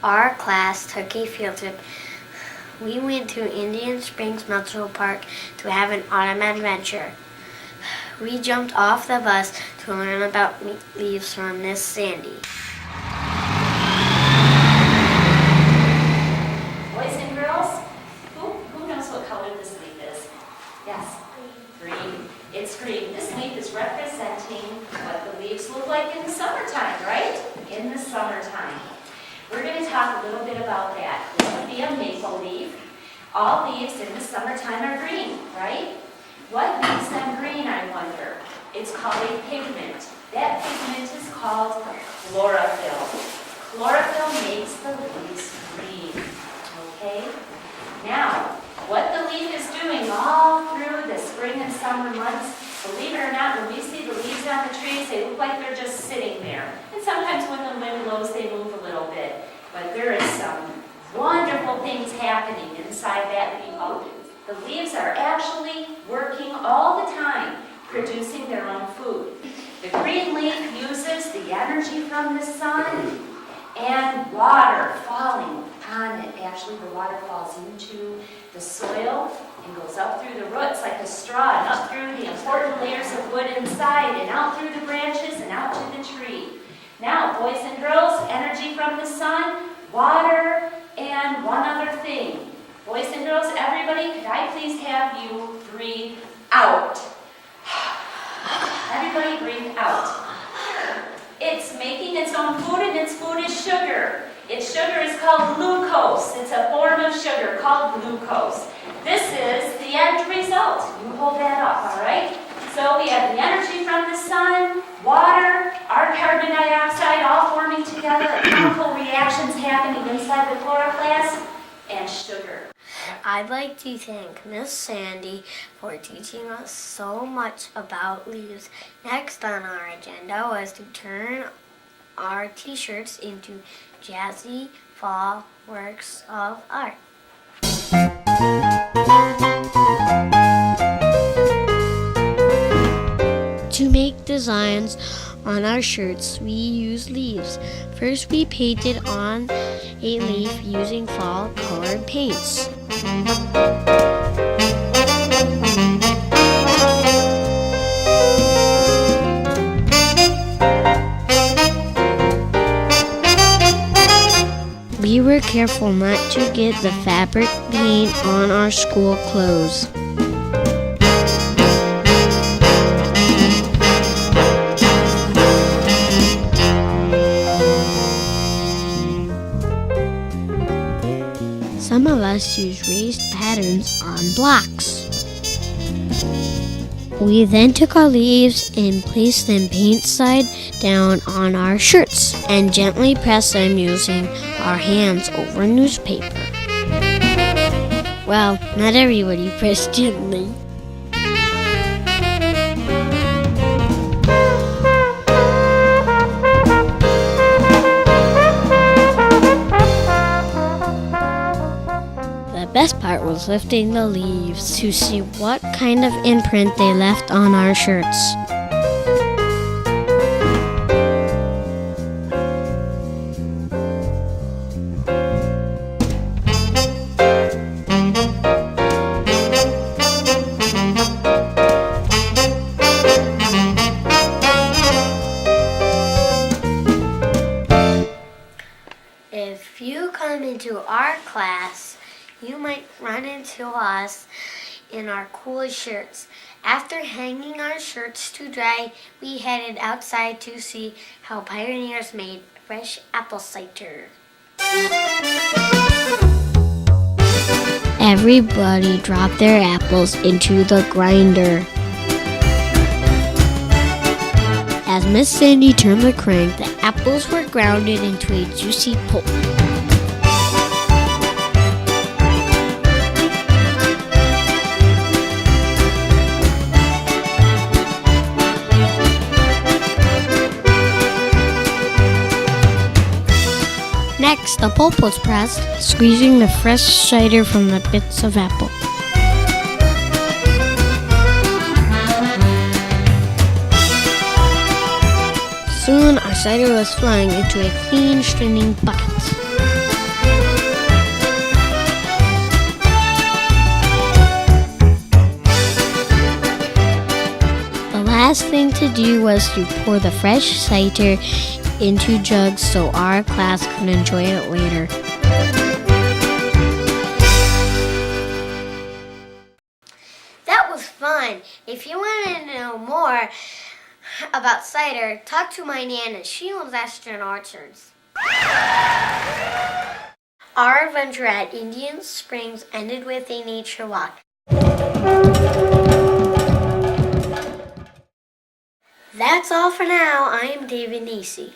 Our class took a field trip. We went to Indian Springs Metro Park to have an autumn adventure. We jumped off the bus to learn about leaves from Miss Sandy. Boys and girls, who knows what color this leaf is? Yes? Green. It's green. This leaf is representing what the leaves look like in the summertime, right? In the summertime. We're going to talk a little bit about that. This would be a maple leaf. All leaves in the summertime are green, right? What makes them green, I wonder? It's called a pigment. That pigment is called chlorophyll. Chlorophyll makes the leaves green, okay? Now, what the leaf is doing all through the spring and summer months, believe it or not, when we see the leaves on the trees, they look like they're just sitting there. And sometimes when the wind blows, they move a little bit. But there is some wonderful things happening inside that leaf. The leaves are actually working all the time, producing their own food. The green leaf uses the energy from the sun and water falling on it. Actually, the water falls into the soil and goes up through the roots like a straw and up through the important layers of wood inside and out through the branches and out to the tree. Now, boys and girls, energy from the sun, water, and one other thing. Boys and girls, everybody, could I please have you breathe out? Everybody breathe out. It's making its own food, and its food is sugar. Its sugar is called glucose. It's a form of sugar called glucose. This is the end result. You hold that up, all right? So we have the energy from the sun, water, our carbon dioxide all forming together, chemical reactions happening inside the chloroplast, and sugar. I'd like to thank Miss Sandy for teaching us so much about leaves. Next on our agenda was to turn our t-shirts into jazzy fall works of art. To make designs on our shirts, we use leaves. First, we painted on a leaf using fall colored paints. We were careful not to get the fabric paint on our school clothes. Some of us use raised patterns on blocks. We then took our leaves and placed them paint side down on our shirts and gently pressed them using our hands over newspaper. Well, not everybody pressed gently. The best part was lifting the leaves to see what kind of imprint they left on our shirts. If you come into our class, you might run into us in our cool shirts. After hanging our shirts to dry, we headed outside to see how pioneers made fresh apple cider. Everybody dropped their apples into the grinder. As Miss Sandy turned the crank, the apples were grounded into a juicy pulp. Next, the pulp was pressed, squeezing the fresh cider from the bits of apple. Soon, our cider was flowing into a clean, streaming bucket. last thing to do was to pour the fresh cider into jugs so our class could enjoy it later. That was fun. If you want to know more about cider, talk to my Nana. She loves Ashton orchards. Our adventure at Indian Springs ended with a nature walk. That's all for now. I am David Nacy.